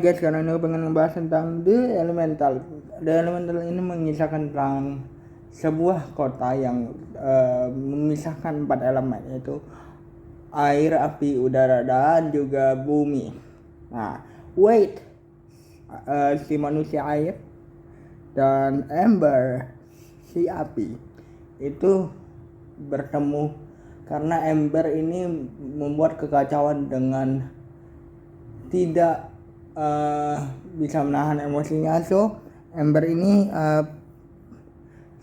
Guys, sekarang ini pengen ngebahas tentang The Elemental. The Elemental ini mengisahkan tentang sebuah kota yang memisahkan 4 elemen, yaitu air, api, udara, dan juga bumi. Nah, Wade, si manusia air, dan Ember, si api, itu bertemu karena Ember ini membuat kekacauan dengan tidak bisa menahan emosinya. So Ember ini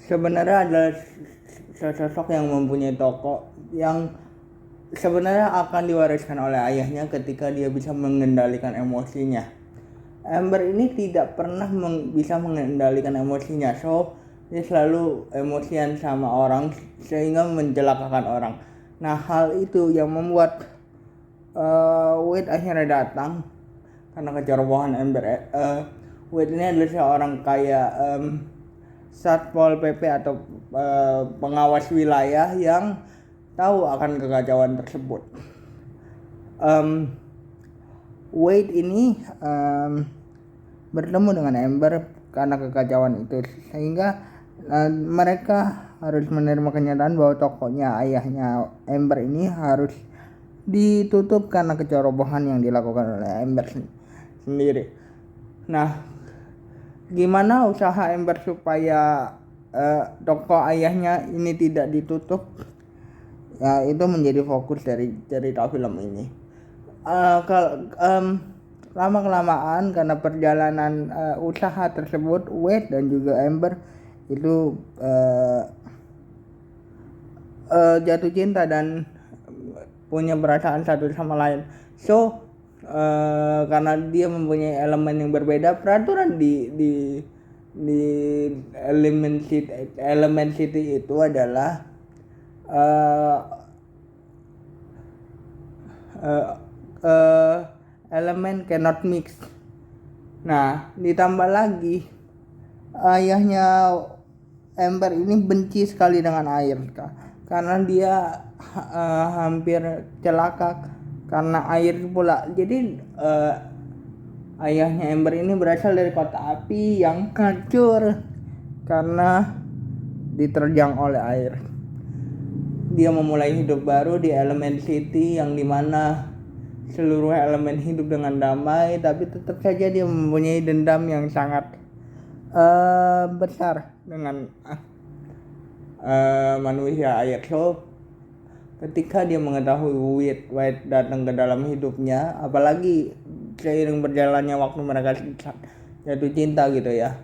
sebenarnya adalah sosok yang mempunyai toko yang sebenarnya akan diwariskan oleh ayahnya ketika dia bisa mengendalikan emosinya. Ember ini tidak pernah bisa mengendalikan emosinya, so dia selalu emosian sama orang sehingga mencelakakan orang. Nah, hal itu yang membuat Wade akhirnya datang karena kecerobohan Ember. Wade ini adalah seorang kayak Satpol PP atau pengawas wilayah yang tahu akan kekacauan tersebut. Wade ini bertemu dengan Ember karena kekacauan itu, sehingga mereka harus menerima kenyataan bahwa tokonya ayahnya Ember ini harus ditutup karena kecerobohan yang dilakukan oleh Ember sendiri. Nah, gimana usaha Ember supaya toko ayahnya ini tidak ditutup? Ya, itu menjadi fokus dari cerita film ini. Lama kelamaan karena perjalanan usaha tersebut, Wade dan juga Ember itu jatuh cinta dan punya perasaan satu sama lain. So karena dia mempunyai elemen yang berbeda, peraturan di Element City itu adalah elemen cannot mix. Nah, ditambah lagi ayahnya Ember ini benci sekali dengan air karena dia hampir celaka karena air pula. Jadi ayahnya Ember ini berasal dari kota api yang hancur karena diterjang oleh air. Dia memulai hidup baru di Element City yang dimana seluruh elemen hidup dengan damai, tapi tetap saja dia mempunyai dendam yang sangat besar dengan manusia air. So ketika dia mengetahui Wade datang ke dalam hidupnya, apalagi seiring berjalannya waktu mereka jatuh cinta gitu ya,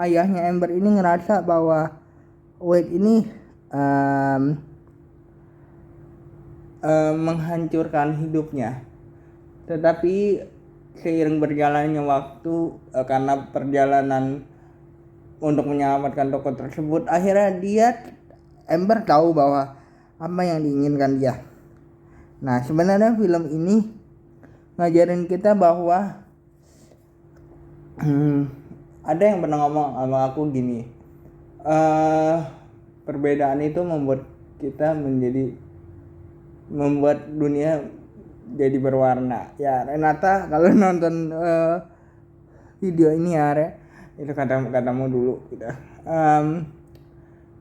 ayahnya Ember ini ngerasa bahwa Wade ini menghancurkan hidupnya. Tetapi seiring berjalannya waktu, karena perjalanan untuk menyelamatkan toko tersebut, akhirnya Ember tahu bahwa apa yang diinginkan dia. Nah, sebenarnya film ini ngajarin kita bahwa ada yang pernah ngomong sama aku gini, perbedaan itu membuat dunia jadi berwarna. Ya, Renata, kalau nonton video ini ya, itu katamu dulu gitu.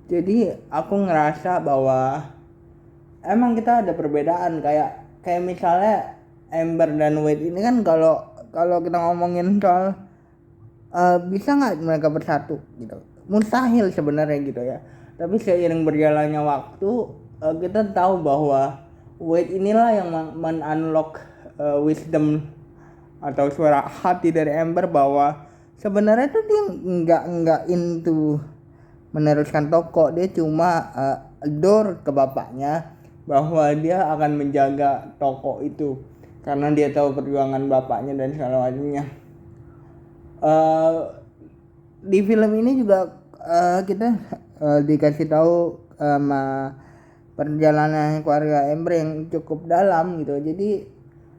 Jadi aku ngerasa bahwa emang kita ada perbedaan, kayak misalnya Ember dan Wade ini kan kalau kita ngomongin soal bisa nggak mereka bersatu gitu, mustahil sebenarnya gitu ya. Tapi seiring berjalannya waktu, kita tahu bahwa Wade inilah yang men-unlock wisdom atau suara hati dari Ember, bahwa sebenarnya tuh dia nggak into meneruskan toko. Dia cuma adore ke bapaknya bahwa dia akan menjaga toko itu karena dia tahu perjuangan bapaknya dan segala macamnya. Di film ini juga kita dikasih tahu perjalanan keluarga Ember yang cukup dalam gitu. Jadi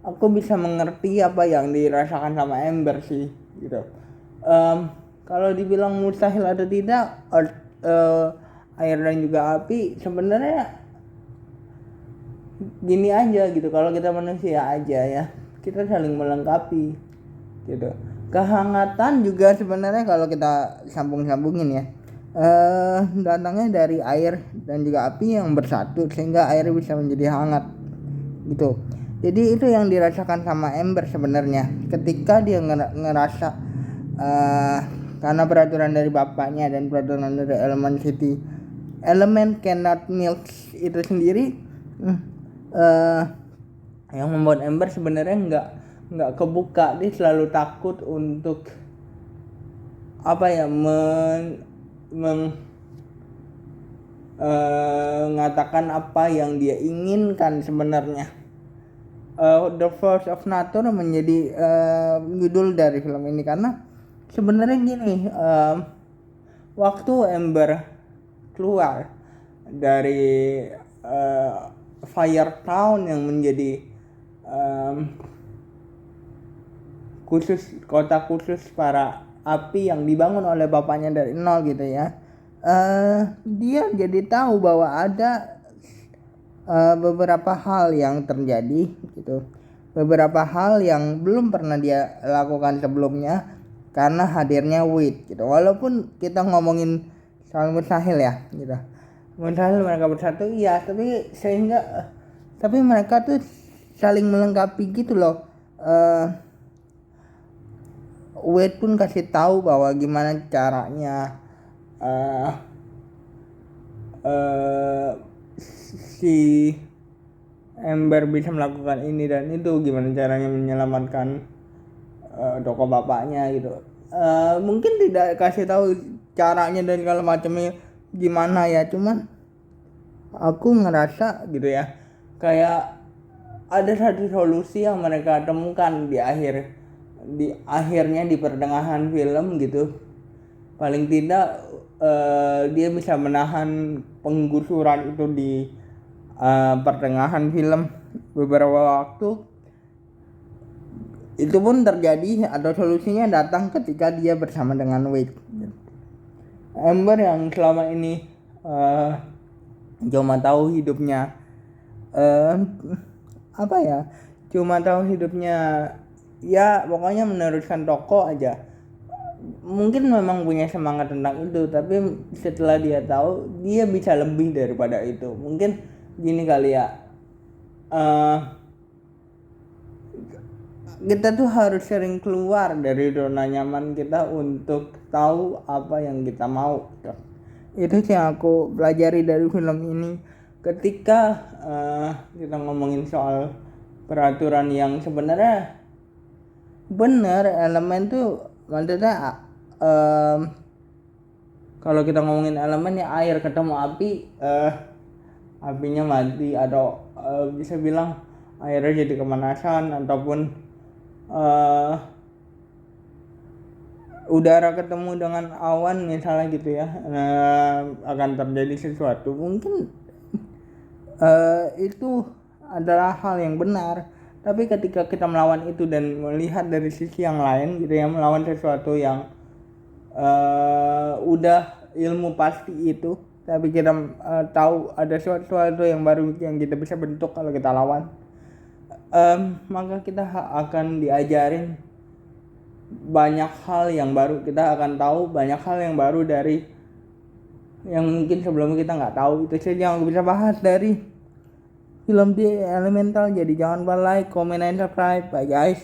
aku bisa mengerti apa yang dirasakan sama Ember sih gitu. Kalau dibilang mustahil atau tidak, air dan juga api, sebenarnya gini aja gitu. Kalau kita manusia aja ya, kita saling melengkapi gitu. Kehangatan juga sebenarnya kalau kita sambungin ya, datangnya dari air dan juga api yang bersatu sehingga air bisa menjadi hangat gitu. Jadi itu yang dirasakan sama Ember sebenarnya ketika dia ngerasa karena peraturan dari bapaknya dan peraturan dari elemen city, elemen cannot milk itu sendiri, yang membuat Ember sebenarnya nggak kebuka. Dia selalu takut untuk apa ya, mengatakan apa yang dia inginkan sebenarnya. The Force of Nature menjadi judul dari film ini karena sebenarnya gini, waktu Ember keluar dari Fire Town yang menjadi kota khusus para api yang dibangun oleh bapaknya dari nol gitu ya, dia jadi tahu bahwa ada beberapa hal yang terjadi gitu, beberapa hal yang belum pernah dia lakukan sebelumnya karena hadirnya Wade gitu. Walaupun kita ngomongin soal mustahil ya gitu, mustahil mereka bersatu iya, tapi mereka tuh saling melengkapi gitu loh. Wade pun kasih tahu bahwa gimana caranya si Ember bisa melakukan ini dan itu, gimana caranya menyelamatkan toko bapaknya gitu. Mungkin tidak kasih tahu caranya dan segala macamnya gimana ya, cuman aku ngerasa gitu ya, kayak ada satu solusi yang mereka temukan di akhirnya di pertengahan film gitu. Paling tidak dia bisa menahan penggusuran itu di pertengahan film beberapa waktu. Itu pun terjadi atau solusinya datang ketika dia bersama dengan Wade. Ember yang selama ini cuma tahu hidupnya cuma tahu hidupnya ya pokoknya meneruskan toko aja. Mungkin memang punya semangat tentang itu, tapi setelah dia tahu dia bisa lebih daripada itu. Mungkin gini kali ya, kita tuh harus sering keluar dari zona nyaman kita untuk tahu apa yang kita mau. Itu sih yang aku pelajari dari film ini. Ketika kita ngomongin soal peraturan yang sebenarnya benar, elemen tuh maksudnya kalau kita ngomongin elemen ya air ketemu api, apinya mati atau bisa bilang airnya jadi kemanasan, ataupun udara ketemu dengan awan misalnya gitu ya, akan terjadi sesuatu. Mungkin itu adalah hal yang benar, tapi ketika kita melawan itu dan melihat dari sisi yang lain gitu ya, melawan sesuatu yang udah ilmu pasti itu, tapi kita tahu ada sesuatu yang baru yang kita bisa bentuk kalau kita lawan, maka kita akan diajarin banyak hal yang baru. Kita akan tahu banyak hal yang baru dari yang mungkin sebelumnya kita nggak tahu. Itu saja yang aku bisa bahas dari film The Elemental. Jadi jangan lupa like, comment, and subscribe. Bye guys.